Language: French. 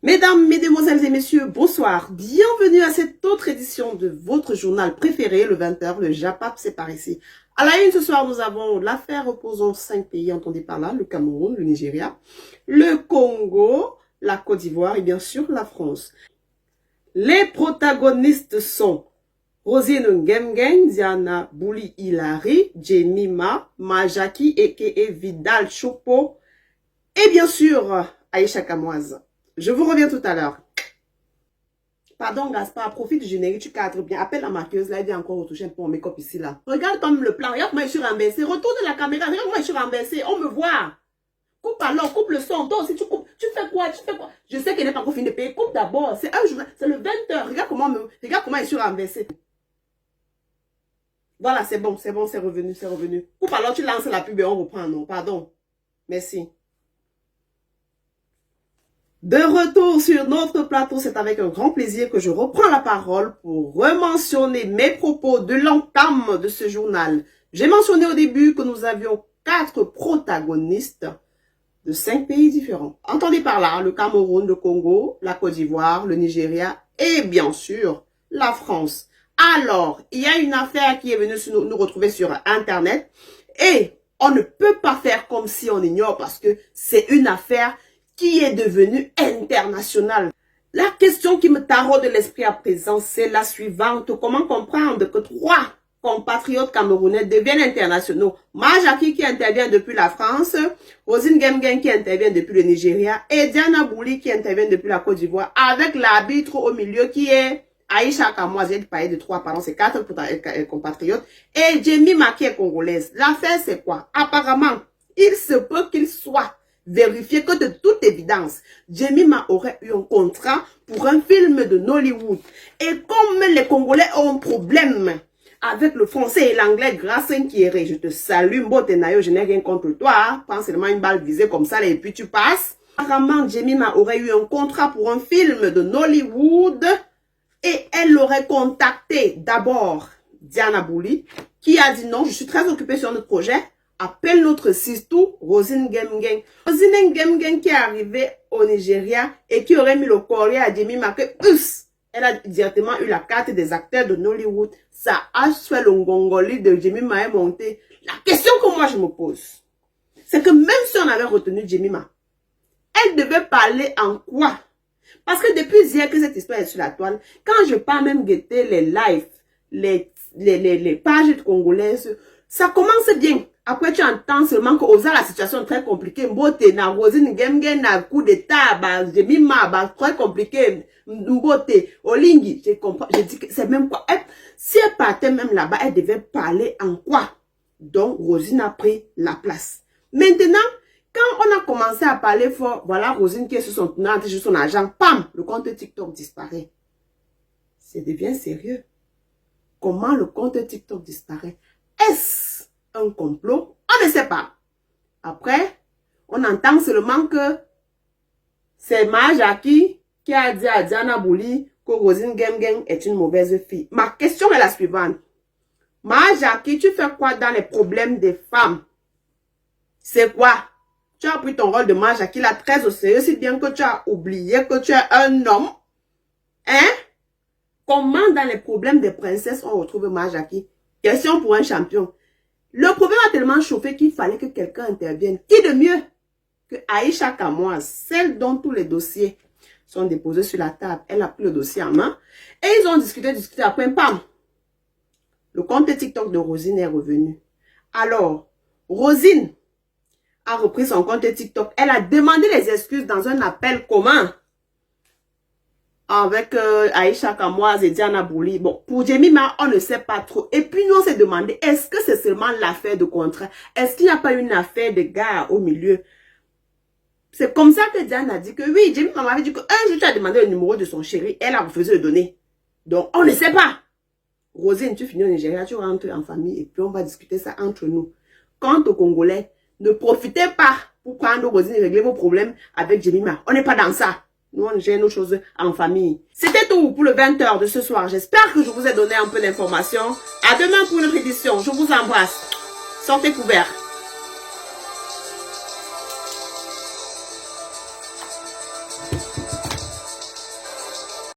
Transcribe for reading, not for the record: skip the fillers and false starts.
Mesdames, mesdemoiselles et messieurs, bonsoir. Bienvenue à cette autre édition de votre journal préféré, le 20h, le JAPAP, c'est par ici. À la une ce soir, nous avons l'affaire opposant 5 pays entendus par là, le Cameroun, le Nigeria, le Congo, la Côte d'Ivoire et bien sûr la France. Les protagonistes sont Rosine Ngemgen, Diana Bouli Hilary, Jemima, Majaki aka Vidal Chopo et bien sûr Aïcha Kamoise. Je vous reviens tout à l'heure. Pardon Gaspard, profite du générique, tu cadres bien. Appelle la marqueuse, là, elle vient encore retoucher un peu mon make-up ici, là. Regarde comme le plan, regarde comment je suis renversée. Retourne la caméra, regarde comment je suis renversée. On me voit. Coupe alors, coupe le son. Toi aussi, tu coupes. Tu fais quoi? Je sais qu'elle n'est pas encore fini de payer. Coupe d'abord. C'est un jour, c'est le 20h. Regarde comment je suis renversée. Voilà, c'est bon, c'est revenu, c'est revenu. Coupe alors, tu lances la pub et on reprend, non? Pardon. Merci. De retour sur notre plateau, c'est avec un grand plaisir que je reprends la parole pour rementionner mes propos de l'entame de ce journal. J'ai mentionné au début que nous avions 4 protagonistes de 5 pays différents. Entendez par là le Cameroun, le Congo, la Côte d'Ivoire, le Nigeria et bien sûr la France. Alors, il y a une affaire qui est venue nous retrouver sur Internet et on ne peut pas faire comme si on ignore parce que c'est une affaire qui est devenue internationale. La question qui me taraude l'esprit à présent, c'est la suivante. Comment comprendre que 3 compatriotes camerounais deviennent internationaux? Majaki qui intervient depuis la France, Rosine Ngemgen qui intervient depuis le Nigeria et Diana Bouli qui intervient depuis la Côte d'Ivoire avec l'arbitre au milieu qui est Aïcha Kamoise. J'ai parlé de 3, pardon, c'est 4 compatriotes et Jemima qui est congolaise. L'affaire c'est quoi? Apparemment, il se peut qu'il soit vérifier que de toute évidence, Jemima aurait eu un contrat pour un film de Nollywood. Et comme les Congolais ont un problème avec le français et l'anglais, grâce à Nkieré, je te salue, Mbotenayo, je n'ai rien contre toi. Hein. Prends seulement une balle visée comme ça et puis tu passes. Apparemment, Jemima aurait eu un contrat pour un film de Nollywood et elle aurait contacté d'abord Diana Bouli qui a dit non, je suis très occupée sur notre projet. Appelle notre sistou, Rosine Ngemgen. Rosine Ngemgen qui est arrivée au Nigeria et qui aurait mis le courrier à Jemima que elle a directement eu la carte des acteurs de Nollywood. Ça a fait le ngongoli de Jemima est monté. La question que moi je me pose, c'est que même si on avait retenu Jemima, elle devait parler en quoi? Parce que depuis hier que cette histoire est sur la toile, quand je pars même guetter les lives, les pages congolaises, ça commence bien. Après, tu entends seulement que la situation est très compliquée. Mbote, na Rosine Ngemgen, na coup d'état, Jemima, très compliqué. Mbote, Olingi, je dis que c'est même quoi. Si elle partait même là-bas, elle devait parler en quoi? Donc, Rosine a pris la place. Maintenant, quand on a commencé à parler fort, voilà Rosine qui est sur son tenant, sur son agent, pam, le compte TikTok disparaît. Ça devient sérieux. Comment le compte TikTok disparaît? Est-ce un complot? On ne sait pas. Après, on entend seulement que c'est Majaki qui a dit à Diana Bouli que Rosine Ngemgen est une mauvaise fille. Ma question est la suivante. Majaki, tu fais quoi dans les problèmes des femmes? C'est quoi? Tu as pris ton rôle de Majaki là très au sérieux, si bien que tu as oublié que tu es un homme. Hein? Comment dans les problèmes des princesses on retrouve Majaki? Question pour un champion. Le problème a tellement chauffé qu'il fallait que quelqu'un intervienne. Qui de mieux que Aïcha Kamoise, celle dont tous les dossiers sont déposés sur la table. Elle a pris le dossier en main. Et ils ont discuté après, pam. Le compte TikTok de Rosine est revenu. Alors, Rosine a repris son compte TikTok. Elle a demandé les excuses dans un appel commun avec Aïcha Kamoise et Diana Bouli. Bon, pour Jemima, on ne sait pas trop. Et puis, nous, on s'est demandé, est-ce que c'est seulement l'affaire de contrat? Est-ce qu'il n'y a pas une affaire de gars au milieu? C'est comme ça que Diana a dit que oui, Jemima m'avait dit qu'un jour, tu as demandé le numéro de son chéri. Elle a refusé de le donner. Donc, on ne sait pas. Rosine, tu finis au Nigeria, tu rentres en famille et puis on va discuter ça entre nous. Quant aux Congolais, ne profitez pas pour prendre Rosine et régler vos problèmes avec Jemima. On n'est pas dans ça. Nous, on gère nos choses en famille. C'était tout pour le 20h de ce soir. J'espère que je vous ai donné un peu d'informations. À demain pour une autre édition. Je vous embrasse. Sortez couverts.